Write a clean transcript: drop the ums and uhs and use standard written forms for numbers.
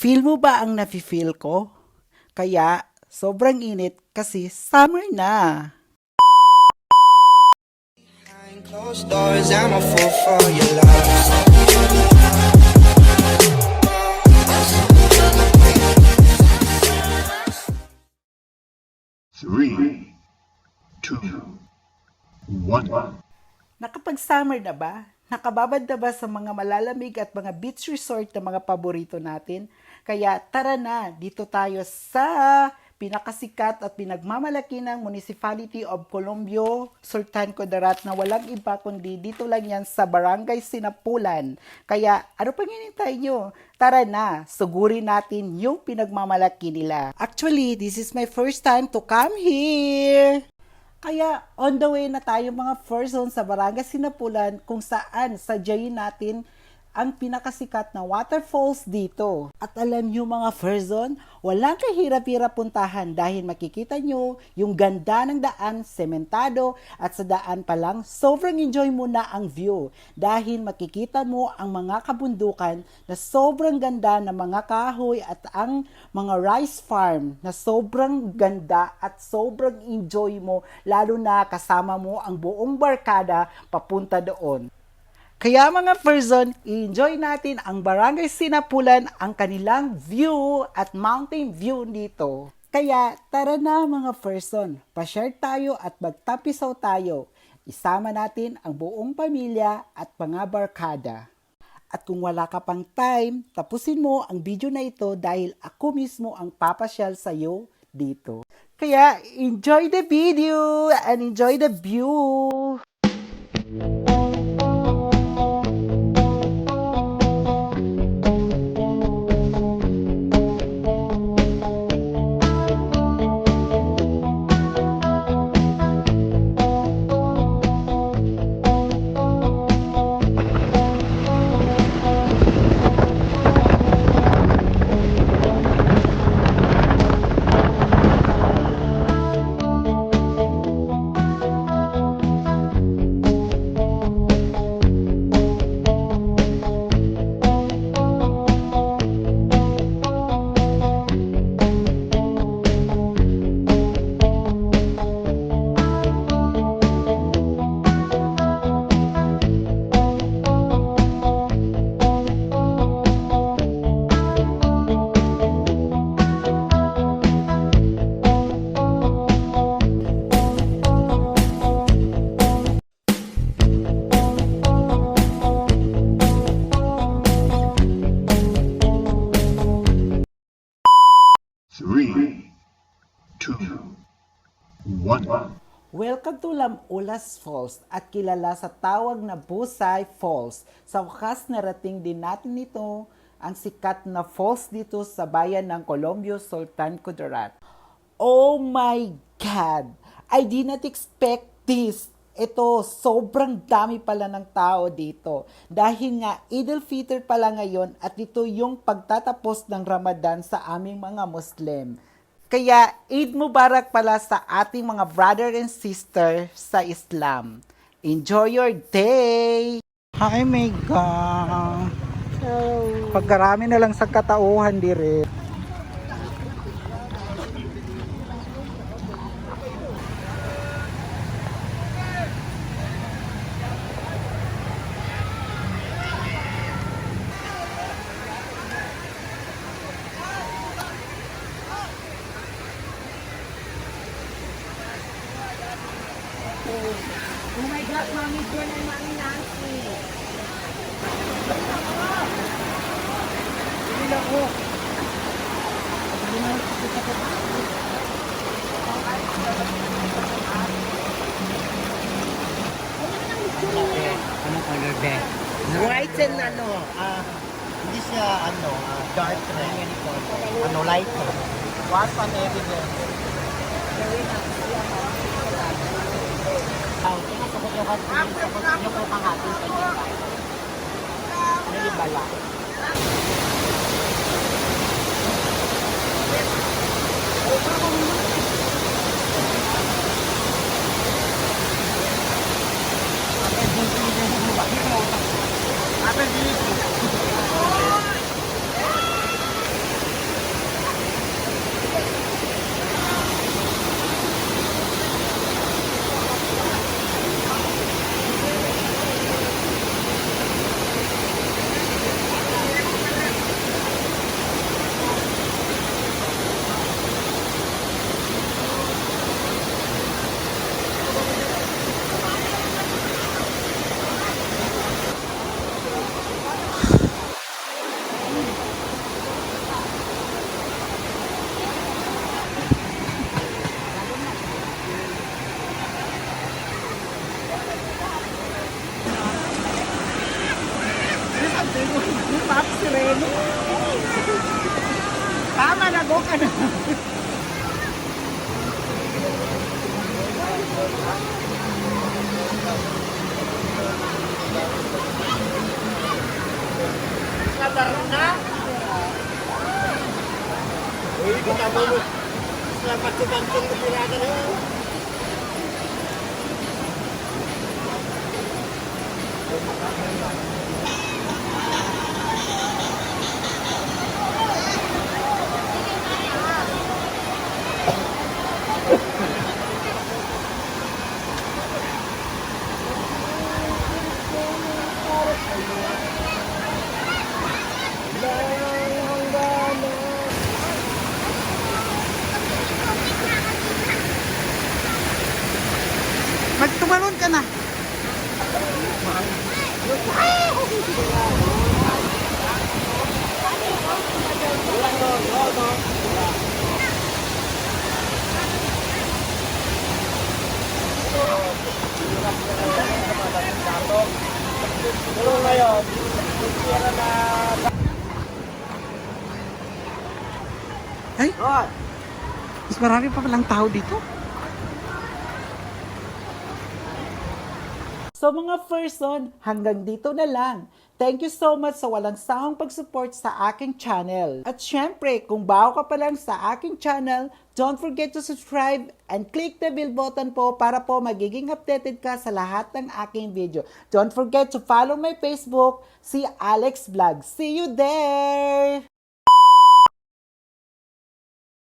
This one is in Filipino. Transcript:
Feel mo ba ang nafe-feel ko? Kaya sobrang init kasi summer na. Behind closed doors, I'm a fool for your love. Three, two, one. Nakapag-summer na ba? Nakababad na ba sa mga malalamig at mga beach resort na mga paborito natin? Kaya tara na, dito tayo sa pinakasikat at pinagmamalaki ng Municipality of Colombio, Sultan Kudarat na walang iba kundi dito lang yan sa Barangay Sinapulan. Kaya ano pang hinintay nyo? Tara na, sugurin natin yung pinagmamalaki nila. Actually, this is my first time to come here. Kaya on the way na tayo mga first zone sa Barangay Sinapulan kung saan sadyayin natin ang pinakasikat na waterfalls dito. At alam nyo mga first zone, walang kahirap-hirap puntahan dahil makikita nyo yung ganda ng daan, sementado at sa daan pa lang, sobrang enjoy mo na ang view dahil makikita mo ang mga kabundukan na sobrang ganda ng mga kahoy at ang mga rice farm na sobrang ganda at sobrang enjoy mo lalo na kasama mo ang buong barkada papunta doon. Kaya mga person, i-enjoy natin ang Barangay Sinapulan, ang kanilang view at mountain view dito. Kaya tara na mga person, pa-share tayo at magtapisaw tayo. Isama natin ang buong pamilya at mga barkada. At kung wala ka pang time, tapusin mo ang video na ito dahil ako mismo ang papasyal sa iyo dito. Kaya enjoy the video and enjoy the view! Three, two, one. Welcome to Lamulas Falls at kilala sa tawag na Busay Falls. Sa wakas narating din natin ito ang sikat na falls dito sa bayan ng Colombio, Sultan Kudarat. Oh my God! I did not expect this. Ito, sobrang dami pala ng tao dito. Dahil nga, Eid al-Fitr pala ngayon at ito yung pagtatapos ng Ramadan sa aming mga Muslim. Kaya, Eid Mubarak pala sa ating mga brother and sister sa Islam. Enjoy your day! Hi, Mega! Pagkarami na lang sa katauhan dire. Oh my God, Mommy John and Mommy Nancy. Hindi ako. Ano color be? White and ano, Hindi siya dark red. Light red. What's an evidence? Tingnan ko yung hati. Yung panghatin sa inyo. Ano yung bala? ka na. Uy, baka mo. Selamat kebanting kepirakan ya. Magtumalon ka na. Pero ngayon, kira na... Ay, mas marami pa palang tao dito. So mga person, hanggang dito na lang. Thank you so much sa walang sawang pag-support sa aking channel. At syempre, kung bago ka pa lang sa aking channel, don't forget to subscribe and click the bell button po para po magiging updated ka sa lahat ng aking video. Don't forget to follow my Facebook, si Alex Vlog. See you there!